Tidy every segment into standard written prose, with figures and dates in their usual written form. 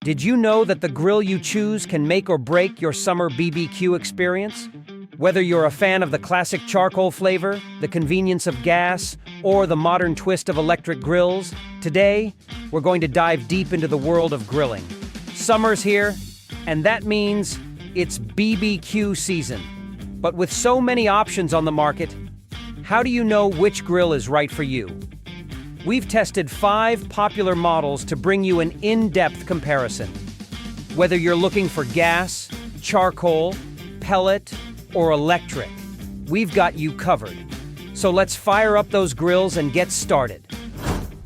Did you know that the grill you choose can make or break your summer BBQ experience? Whether you're a fan of the classic charcoal flavor, the convenience of gas, or the modern twist of electric grills, today we're going to dive deep into the world of grilling. Summer's here, and that means it's BBQ season. But with so many options on the market, how do you know which grill is right for you? We've tested 5 popular models to bring you an in-depth comparison. Whether you're looking for gas, charcoal, pellet, or electric, we've got you covered. So let's fire up those grills and get started.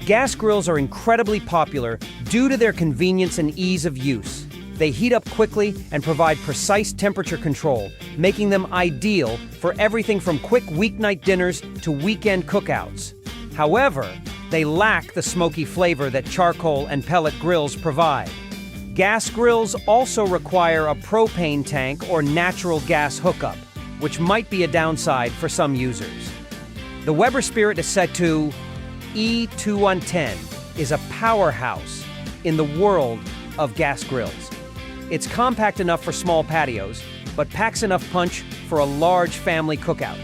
Gas grills are incredibly popular due to their convenience and ease of use. They heat up quickly and provide precise temperature control, making them ideal for everything from quick weeknight dinners to weekend cookouts. However, they lack the smoky flavor that charcoal and pellet grills provide. Gas grills also require a propane tank or natural gas hookup, which might be a downside for some users. The Weber Spirit is set to E2110 is a powerhouse in the world of gas grills. It's compact enough for small patios, but packs enough punch for a large family cookout.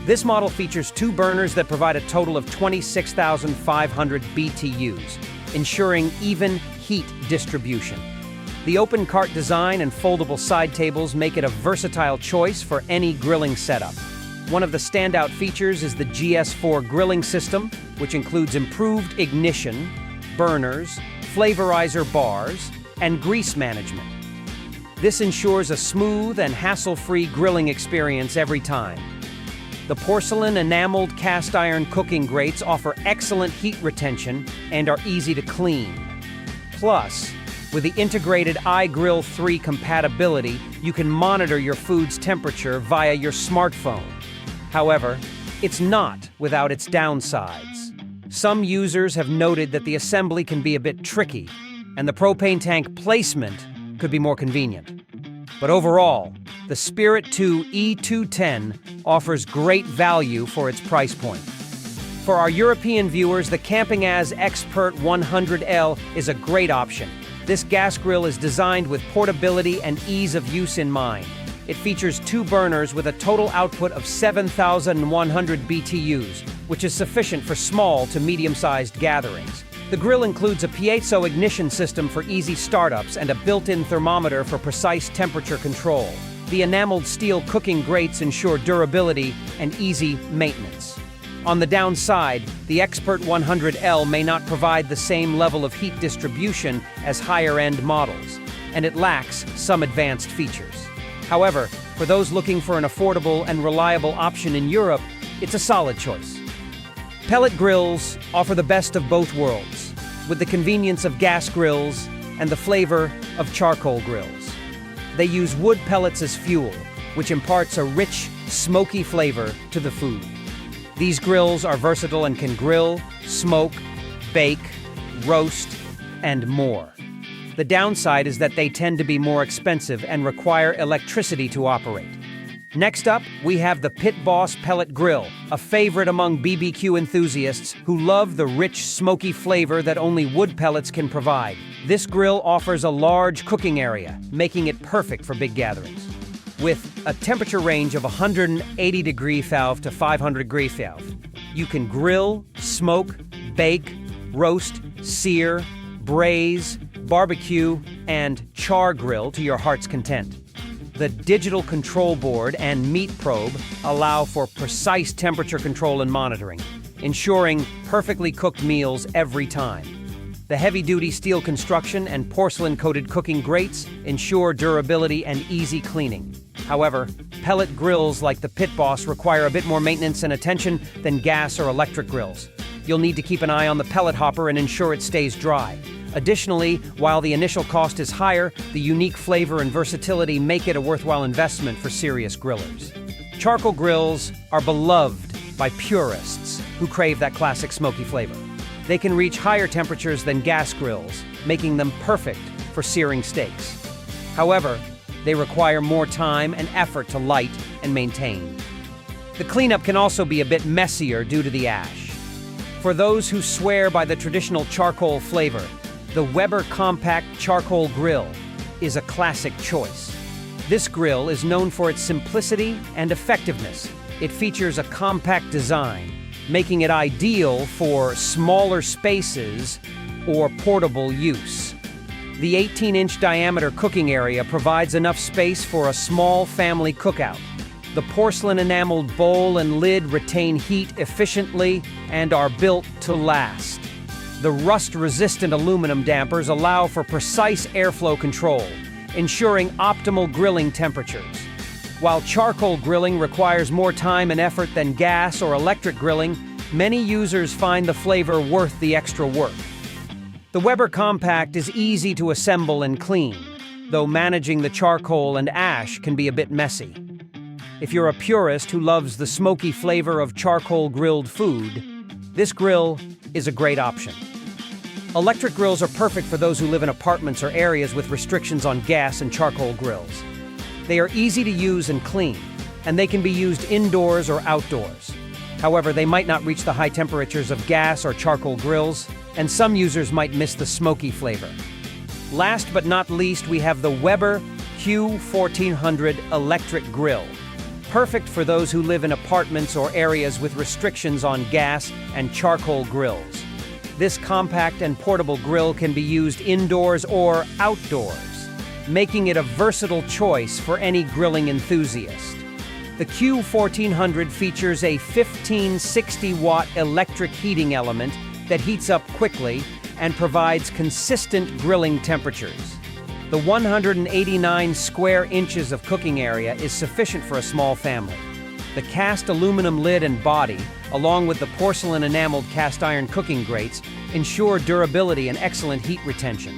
This model features 2 burners that provide a total of 26,500 BTUs, ensuring even heat distribution. The open cart design and foldable side tables make it a versatile choice for any grilling setup. One of the standout features is the GS4 grilling system, which includes improved ignition, burners, flavorizer bars, and grease management. This ensures a smooth and hassle-free grilling experience every time. The porcelain enameled cast iron cooking grates offer excellent heat retention and are easy to clean. Plus, with the integrated iGrill 3 compatibility, you can monitor your food's temperature via your smartphone. However, it's not without its downsides. Some users have noted that the assembly can be a bit tricky, and the propane tank placement could be more convenient. But overall, the Spirit 2 E210 offers great value for its price point. For our European viewers, the Camping As Expert 100L is a great option. This gas grill is designed with portability and ease of use in mind. It features 2 burners with a total output of 7,100 BTUs, which is sufficient for small to medium-sized gatherings. The grill includes a piezo ignition system for easy startups and a built-in thermometer for precise temperature control. The enameled steel cooking grates ensure durability and easy maintenance. On the downside, the Expert 100L may not provide the same level of heat distribution as higher-end models, and it lacks some advanced features. However, for those looking for an affordable and reliable option in Europe, it's a solid choice. Pellet grills offer the best of both worlds, with the convenience of gas grills and the flavor of charcoal grills. They use wood pellets as fuel, which imparts a rich, smoky flavor to the food. These grills are versatile and can grill, smoke, bake, roast, and more. The downside is that they tend to be more expensive and require electricity to operate. Next up, we have the Pit Boss Pellet Grill, a favorite among BBQ enthusiasts who love the rich, smoky flavor that only wood pellets can provide. This grill offers a large cooking area, making it perfect for big gatherings. With a temperature range of 180 degree Fahrenheit to 500 degree Fahrenheit, you can grill, smoke, bake, roast, sear, braise, barbecue, and char grill to your heart's content. The digital control board and meat probe allow for precise temperature control and monitoring, ensuring perfectly cooked meals every time. The heavy-duty steel construction and porcelain-coated cooking grates ensure durability and easy cleaning. However, pellet grills like the Pit Boss require a bit more maintenance and attention than gas or electric grills. You'll need to keep an eye on the pellet hopper and ensure it stays dry. Additionally, while the initial cost is higher, the unique flavor and versatility make it a worthwhile investment for serious grillers. Charcoal grills are beloved by purists who crave that classic smoky flavor. They can reach higher temperatures than gas grills, making them perfect for searing steaks. However, they require more time and effort to light and maintain. The cleanup can also be a bit messier due to the ash. For those who swear by the traditional charcoal flavor, The Weber Compact Charcoal Grill is a classic choice. This grill is known for its simplicity and effectiveness. It features a compact design, making it ideal for smaller spaces or portable use. The 18-inch diameter cooking area provides enough space for a small family cookout. The porcelain enameled bowl and lid retain heat efficiently and are built to last. The rust-resistant aluminum dampers allow for precise airflow control, ensuring optimal grilling temperatures. While charcoal grilling requires more time and effort than gas or electric grilling, many users find the flavor worth the extra work. The Weber Compact is easy to assemble and clean, though managing the charcoal and ash can be a bit messy. If you're a purist who loves the smoky flavor of charcoal grilled food, this grill is a great option. Electric grills are perfect for those who live in apartments or areas with restrictions on gas and charcoal grills. They are easy to use and clean, and they can be used indoors or outdoors. However, they might not reach the high temperatures of gas or charcoal grills, and some users might miss the smoky flavor. Last but not least, we have the Weber Q1400 Electric Grill. Perfect for those who live in apartments or areas with restrictions on gas and charcoal grills. This compact and portable grill can be used indoors or outdoors, making it a versatile choice for any grilling enthusiast. The Q1400 features a 1560-watt electric heating element that heats up quickly and provides consistent grilling temperatures. The 189 square inches of cooking area is sufficient for a small family. The cast aluminum lid and body, along with the porcelain enameled cast iron cooking grates, ensure durability and excellent heat retention.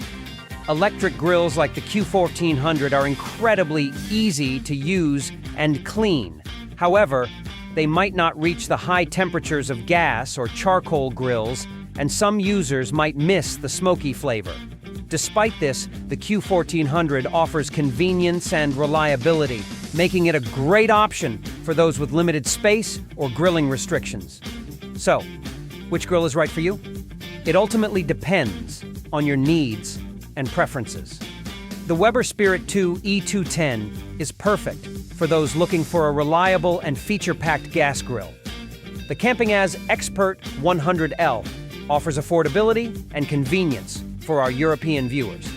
Electric grills like the Q1400 are incredibly easy to use and clean. However, they might not reach the high temperatures of gas or charcoal grills, and some users might miss the smoky flavor. Despite this, the Q1400 offers convenience and reliability, making it a great option for those with limited space or grilling restrictions. So, which grill is right for you? It ultimately depends on your needs and preferences. The Weber Spirit 2 E210 is perfect for those looking for a reliable and feature-packed gas grill. The Campingaz Expert 100L offers affordability and convenience for our European viewers.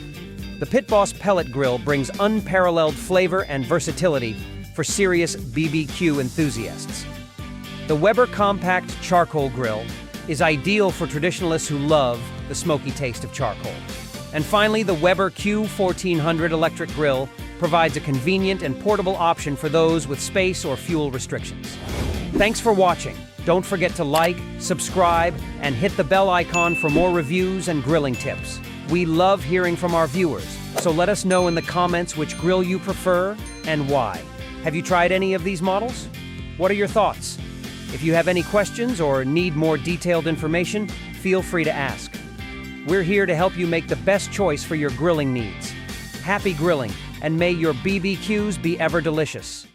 The Pit Boss Pellet Grill brings unparalleled flavor and versatility for serious BBQ enthusiasts. The Weber Compact Charcoal Grill is ideal for traditionalists who love the smoky taste of charcoal. And finally, the Weber Q1400 Electric Grill provides a convenient and portable option for those with space or fuel restrictions. Thanks for watching. Don't forget to like, subscribe, and hit the bell icon for more reviews and grilling tips. We love hearing from our viewers, so let us know in the comments which grill you prefer and why. Have you tried any of these models? What are your thoughts? If you have any questions or need more detailed information, feel free to ask. We're here to help you make the best choice for your grilling needs. Happy grilling, and may your BBQs be ever delicious.